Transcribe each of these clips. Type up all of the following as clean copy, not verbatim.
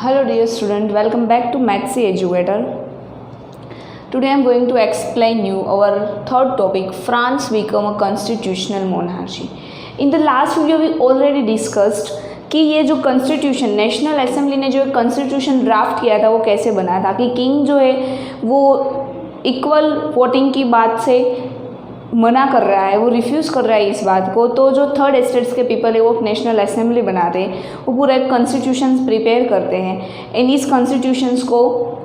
Hello dear student, welcome back to Mathsy Educator. Today I am going to explain you our third topic, France become a constitutional monarchy. In the last video we already discussed कि ये जो constitution national assembly ने जो constitution draft किया था वो कैसे बना था कि किंग जो है वो इक्वल वोटिंग की बात से मना कर रहा है, वो रिफ्यूज़ कर रहा है इस बात को। तो जो थर्ड स्टेट्स के पीपल है वो नेशनल असेंबली बनाते हैं, वो पूरा एक कॉन्स्टिट्यूशन प्रिपेयर करते हैं एंड इस कॉन्स्टिट्यूशंस को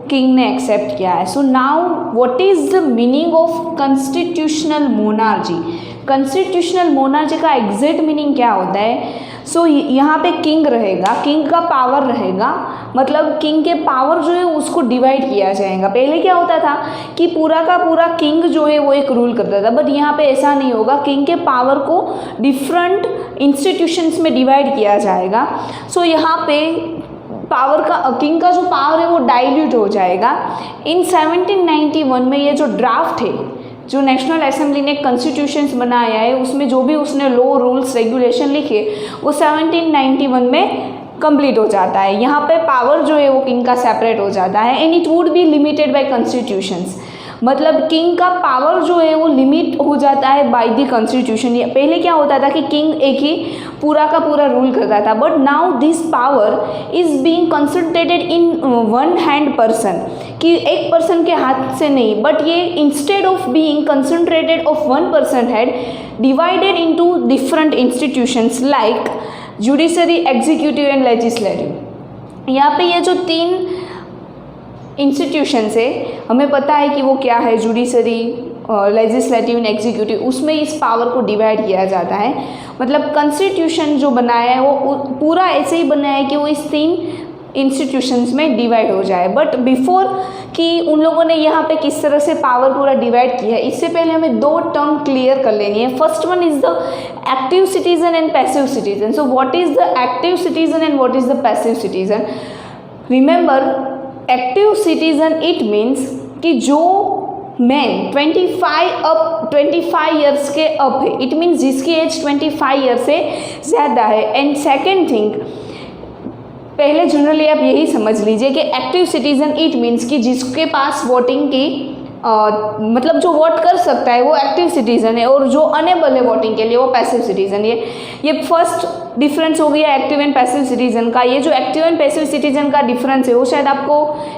किंग ने एक्सेप्ट किया है। So now what is the meaning of constitutional monarchy? Constitutional monarchy का एग्जैक्ट मीनिंग क्या होता है? सो यहाँ पे किंग रहेगा, किंग का पावर रहेगा, मतलब किंग के पावर जो है उसको डिवाइड किया जाएगा। पहले क्या होता था कि पूरा का पूरा किंग जो है वो एक रूल करता था, बट यहाँ पे ऐसा नहीं होगा। किंग के पावर को डिफरेंट इंस्टीट्यूशंस में डिवाइड किया जाएगा। सो यहाँ पे पावर का किंग का जो पावर है वो डाइल्यूट हो जाएगा। इन 1791 में ये जो ड्राफ्ट है, जो नेशनल असेंबली ने कॉन्स्टिट्यूशंस बनाया है, उसमें जो भी उसने लॉ रूल्स रेगुलेशन लिखे वो 1791 में कंप्लीट हो जाता है। यहाँ पे पावर जो है वो किंग का सेपरेट हो जाता है and it would be limited by constitutions. मतलब किंग का पावर जो है वो लिमिट हो जाता है बाय द कॉन्स्टिट्यूशन। पहले क्या होता था कि किंग एक ही पूरा का पूरा रूल करता था, but now this power is being concentrated in one hand person, कि एक पर्सन के हाथ से नहीं, बट ये instead of being concentrated of one person had divided into different institutions like judiciary, executive and legislative. यहाँ पे ये जो तीन इंस्टीट्यूशंस है, हमें पता है कि वो क्या है, जुडिशरी, लेजिस्लेटिव एंड एग्जीक्यूटिव, उसमें इस पावर को डिवाइड किया जाता है। मतलब कॉन्स्टिट्यूशन जो बनाया है वो पूरा ऐसे ही बनाया है कि वो इस तीन इंस्टीट्यूशंस में डिवाइड हो जाए। बट बिफोर कि उन लोगों ने यहाँ पे किस तरह से पावर पूरा डिवाइड किया है, इससे पहले हमें दो टर्म क्लियर कर लेनी है। First one is the active citizen and passive citizen. So what is the active citizen and what is the passive citizen? Remember, active citizen it means कि जो मैन 25 ईयर्स के अप है, it means जिसकी as 25 year से ज़्यादा है। And second thing, पहले generally आप यही समझ लीजिए कि एक्टिव सिटीजन इट मीन्स कि जिसके पास वोटिंग की मतलब जो वोट कर सकता है वो एक्टिव सिटीज़न है, और जो अनेबल है वोटिंग के लिए वो पैसिव सिटीज़न है। ये फर्स्ट डिफरेंस हो गया एक्टिव एंड पैसिव सिटीज़न का। ये जो एक्टिव एंड पैसिव सिटीज़न का डिफरेंस है वो शायद आपको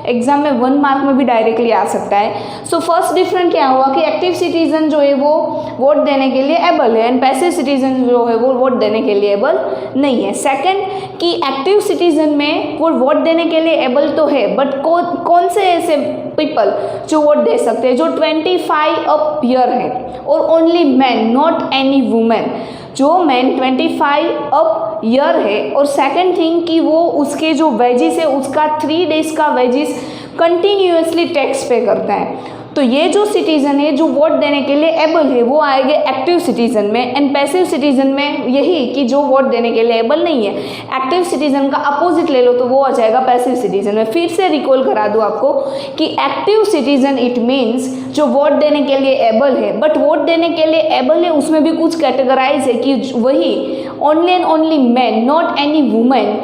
एग्जाम में 1 मार्क में भी डायरेक्टली आ सकता है। सो फर्स्ट डिफरेंस क्या हुआ कि एक्टिव सिटीज़न जो है वो वोट देने के लिए एबल है एंड पैसिव सिटीज़न जो है वो वोट देने के लिए एबल नहीं है। सेकेंड कि एक्टिव सिटीज़न में वो वोट देने के लिए एबल तो है, बट कौन से ऐसे पीपल जो वोट दे सकते हैं जो 25 अप ईयर है, और only man, not any women. जो मैन 25 अप ईयर है, और सेकंड थिंग कि वो उसके जो वेजिस है उसका 3 डेज का वेजिस कंटिन्यूसली टैक्स पे करता है। तो ये जो सिटीज़न है जो वोट देने के लिए एबल है वो आएंगे एक्टिव सिटीज़न में, एंड पैसिव सिटीज़न में यही कि जो वोट देने के लिए एबल नहीं है। एक्टिव सिटीज़न का अपोजिट ले लो तो वो आ जाएगा पैसिव सिटीज़न में। फिर से रिकॉल करा दूँ आपको कि एक्टिव सिटीज़न इट मीन्स जो वोट देने के लिए एबल है, बट वोट देने के लिए एबल है उसमें भी कुछ कैटेगराइज है कि वही only and only man, not any women,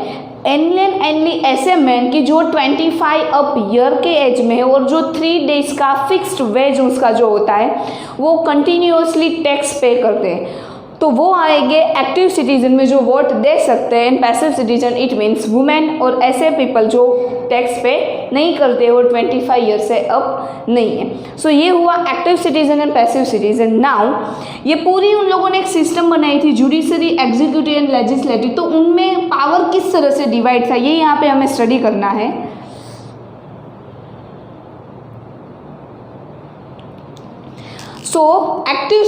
only ऐसे मैन कि जो 25 अप ईयर के एज में है और जो 3 डेज का फिक्स्ड वेज उसका जो होता है वो कंटिन्यूसली टैक्स पे करते हैं, तो वो आएंगे एक्टिव सिटीजन में जो वोट दे सकते हैं। Passive citizen it means women, और ऐसे पीपल जो टैक्स पे नहीं करते और 25 ईयर से अप नहीं है। सो ये हुआ active citizen and passive citizen. Now ये पूरी उन लोगों ने एक सिस्टम बनाई थी, जुडिशरी, एग्जीक्यूटिव एंड लेजिस्लेटिव, तो उनमें पावर किस तरह से डिवाइड था ये यहाँ पे हमें स्टडी करना है। सो एक्टिव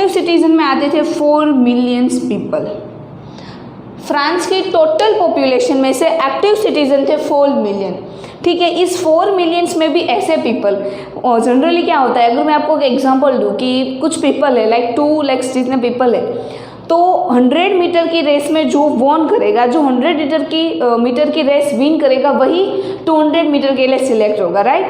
सिटीजन में आते थे 4 मिलियंस पीपल। फ्रांस की टोटल पॉपुलेशन में से एक्टिव सिटीजन थे 4 मिलियन। ठीक है, इस 4 मिलियंस में भी ऐसे पीपल, जनरली क्या होता है, अगर मैं आपको एक एग्जांपल दूँ कि कुछ पीपल है लाइक 2 लाख जितने पीपल है, तो 100 मीटर की रेस में जो वॉन करेगा, जो 100 मीटर की रेस विन करेगा, वही 200 मीटर के लिए सिलेक्ट होगा, राइट।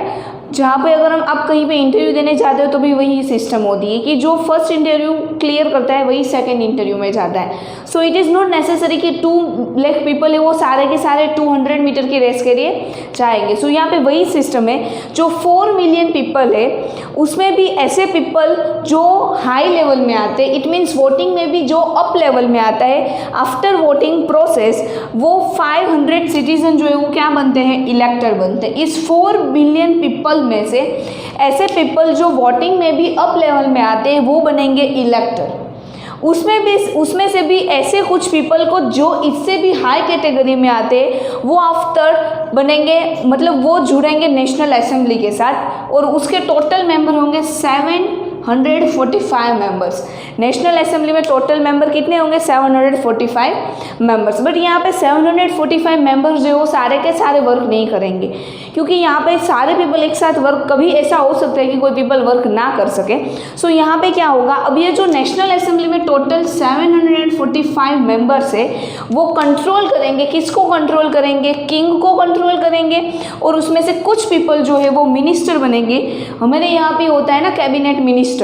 जहाँ पे अगर आप कहीं पे इंटरव्यू देने जाते हो तो भी वही सिस्टम होती है कि जो फर्स्ट इंटरव्यू क्लियर करता है वही सेकंड इंटरव्यू में जाता है। So it is not necessary कि 2 लाख पीपल है वो सारे के सारे 200 मीटर की रेस के लिए जाएंगे। सो यहाँ पे वही सिस्टम है, जो 4 मिलियन पीपल है उसमें भी ऐसे पीपल जो हाई लेवल में आते हैं, इट मीन्स वोटिंग में भी जो अप लेवल में आता है, आफ्टर वोटिंग प्रोसेस वो 500 सिटीजन जो है वो क्या बनते हैं, इलेक्टर बनते हैं। इस 4 मिलियन पीपल में से ऐसे पीपल जो वोटिंग में भी अप लेवल में आते हैं वो बनेंगे इलेक्टर। उसमें से भी ऐसे कुछ पीपल को जो इससे भी हाई कैटेगरी में आते हैं वो आफ्टर बनेंगे, मतलब वो जुड़ेंगे नेशनल असेंबली के साथ, और उसके टोटल मेंबर होंगे 745 मेंबर्स। नेशनल असेंबली में टोटल मेंबर कितने होंगे, 745 मेंबर्स। बट यहाँ पे 745 मेंबर्स जो है वो सारे के सारे वर्क नहीं करेंगे, क्योंकि यहाँ पे सारे पीपल एक साथ वर्क, कभी ऐसा हो सकता है कि कोई पीपल वर्क ना कर सके। सो यहाँ पे क्या होगा, अब ये जो नेशनल असेंबली में टोटल 745 मेंबर्स है वो कंट्रोल करेंगे, किसको कंट्रोल करेंगे, किंग को कंट्रोल करेंगे, और उसमें से कुछ पीपल जो है वो मिनिस्टर बनेंगे। हमारे यहाँ पे होता है ना कैबिनेट मिनिस्टर,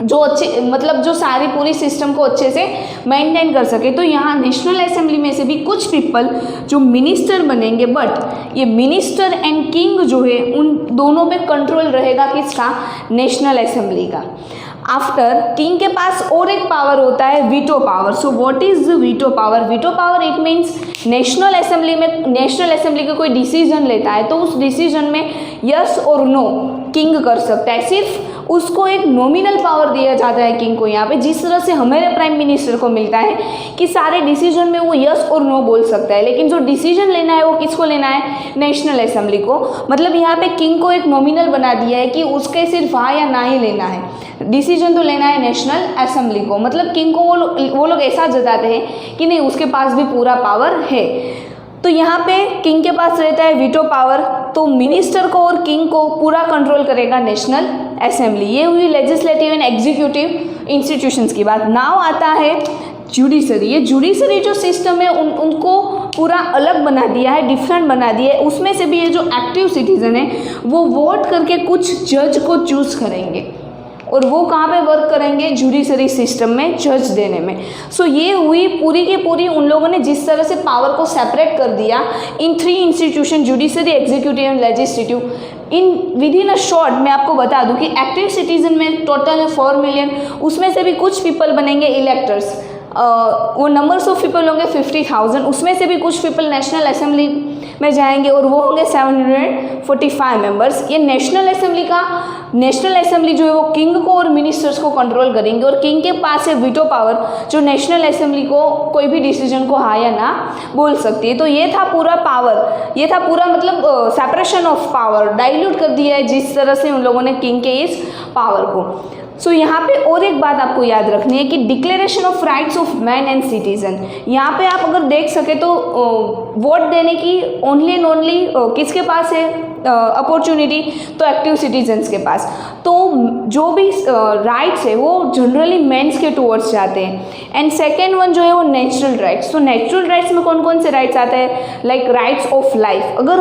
जो अच्छे मतलब जो सारी पूरी सिस्टम को अच्छे से मेंटेन कर सके। तो यहाँ नेशनल असेंबली में से भी कुछ पीपल जो मिनिस्टर बनेंगे, बट ये मिनिस्टर एंड किंग जो है उन दोनों पे कंट्रोल रहेगा किसका, नेशनल असेंबली का। आफ्टर किंग के पास और एक पावर होता है veto power. So what is veto power? Veto power it means national assembly का कोई डिसीजन लेता है तो उस डिसीजन में यस और नो किंग कर सकता है। सिर्फ उसको एक नॉमिनल पावर दिया जाता है किंग को यहाँ पे, जिस तरह से हमारे प्राइम मिनिस्टर को मिलता है कि सारे डिसीजन में वो यस और नो बोल सकता है, लेकिन जो डिसीजन लेना है वो किसको लेना है, नेशनल असेंबली को। मतलब यहाँ पे किंग को एक नॉमिनल बना दिया है कि उसके सिर्फ हाँ या ना ही लेना है, डिसीजन तो लेना है नेशनल असेंबली को। मतलब किंग को वो लोग ऐसा जताते हैं कि नहीं उसके पास भी पूरा पावर है। तो यहाँ पे किंग के पास रहता है वीटो पावर, तो मिनिस्टर को और किंग को पूरा कंट्रोल करेगा नेशनल असेंबली। ये हुई लेजिस्लेटिव एंड एग्जीक्यूटिव इंस्टीट्यूशंस की बात। नाउ आता है जुडिशरी। ये जुडिशरी जो सिस्टम है उनको पूरा अलग बना दिया है, डिफरेंट बना दिया है। उसमें से भी ये जो एक्टिव सिटीजन है वो वोट करके कुछ जज को चूज करेंगे, और वो कहाँ पे वर्क करेंगे, जुडिशरी सिस्टम में जज देने में। सो ये हुई पूरी की पूरी उन लोगों ने जिस तरह से पावर को सेपरेट कर दिया इन 3 institution, judiciary, executive and legislative. With in a short मैं आपको बता दूं कि एक्टिव सिटीजन में टोटल है 4 मिलियन, उसमें से भी कुछ पीपल बनेंगे इलेक्टर्स। वो नंबर्स ऑफ पीपल होंगे 50,000, उसमें से भी कुछ पीपल नेशनल असेंबली में जाएंगे और वो होंगे 745 मेंबर्स। ये नेशनल असेंबली जो है वो किंग को और मिनिस्टर्स को कंट्रोल करेंगे, और किंग के पास है वीटो पावर जो नेशनल असेंबली को कोई भी डिसीजन को हाँ या ना बोल सकती है। तो ये था पूरा पावर, ये था पूरा मतलब सेपरेशन ऑफ पावर, डाइल्यूट कर दिया है जिस तरह से उन लोगों ने किंग के इस पावर को। सो यहाँ पे और एक बात आपको याद रखनी है कि declaration of rights of man and citizen, यहाँ पे आप अगर देख सके तो वोट देने की ओनली एंड ओनली किसके पास है अपॉर्चुनिटी, तो एक्टिव सिटीजन्स के पास। तो जो भी राइट्स है वो जनरली मेंस के टूवर्ड्स जाते हैं। एंड सेकेंड वन जो है वो नेचुरल राइट्स। तो नेचुरल राइट्स में कौन कौन से राइट्स आते हैं, लाइक राइट्स ऑफ लाइफ। अगर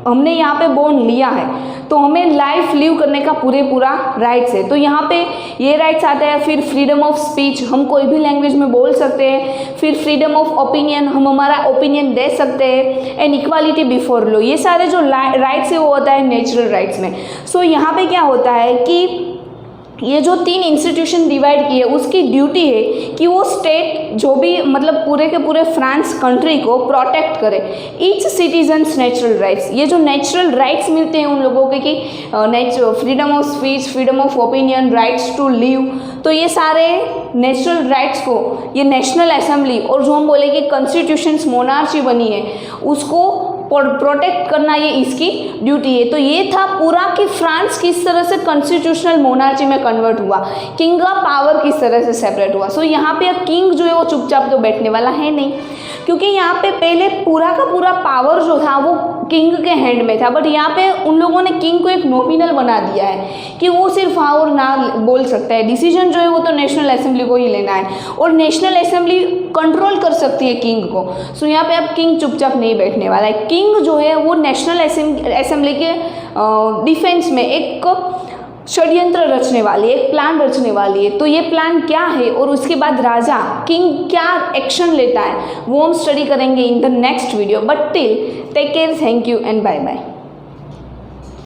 हमने यहाँ पे बोर्न लिया है तो हमें लाइफ लिव करने का पूरा राइट्स है, तो यहाँ पे ये राइट्स आता है। फिर फ्रीडम ऑफ स्पीच, हम कोई भी लैंग्वेज में बोल सकते हैं। फिर फ्रीडम ऑफ ओपिनियन, हम हमारा ओपिनियन दे सकते हैं। एंड इक्वालिटी बिफोर लॉ, ये सारे जो राइट्स है वो होता है नेचुरल राइट्स में। सो यहाँ पे क्या होता है कि ये जो 3 इंस्टीट्यूशन डिवाइड किए उसकी ड्यूटी है कि वो स्टेट जो भी मतलब पूरे के पूरे फ्रांस कंट्री को प्रोटेक्ट करे ईच सिटीजन्स नेचुरल राइट्स। ये जो नेचुरल राइट्स मिलते हैं उन लोगों के कि freedom of speech, freedom of opinion, rights to live, तो ये सारे नेचुरल राइट्स को ये नेशनल असेंबली और जो हम बोले कि कॉन्स्टिट्यूशंस मोनार्ची बनी है उसको प्रोटेक्ट करना ये इसकी ड्यूटी है। तो ये था पूरा कि फ्रांस किस तरह से कॉन्स्टिट्यूशनल मोनार्ची में कन्वर्ट हुआ, किंग का पावर किस तरह से सेपरेट हुआ। सो यहाँ पे किंग जो है वो चुपचाप तो बैठने वाला है नहीं, क्योंकि यहाँ पे पहले पूरा का पूरा पावर जो था वो किंग के हैंड में था, बट यहाँ पे उन लोगों ने किंग को एक नॉमिनल बना दिया है कि वो सिर्फ हाँ और ना बोल सकता है। डिसीजन जो है वो तो नेशनल असेंबली को ही लेना है और नेशनल असेंबली कंट्रोल कर सकती है किंग को। सो यहाँ पे अब किंग चुपचाप नहीं बैठने वाला है। किंग जो है वो नेशनल असेंबली के डिफेंस में एक षड्यंत्र रचने वाली है, एक प्लान रचने वाली है। तो ये प्लान क्या है और उसके बाद राजा किंग क्या एक्शन लेता है वो हम स्टडी करेंगे in the next video. But till take care, thank you and bye bye.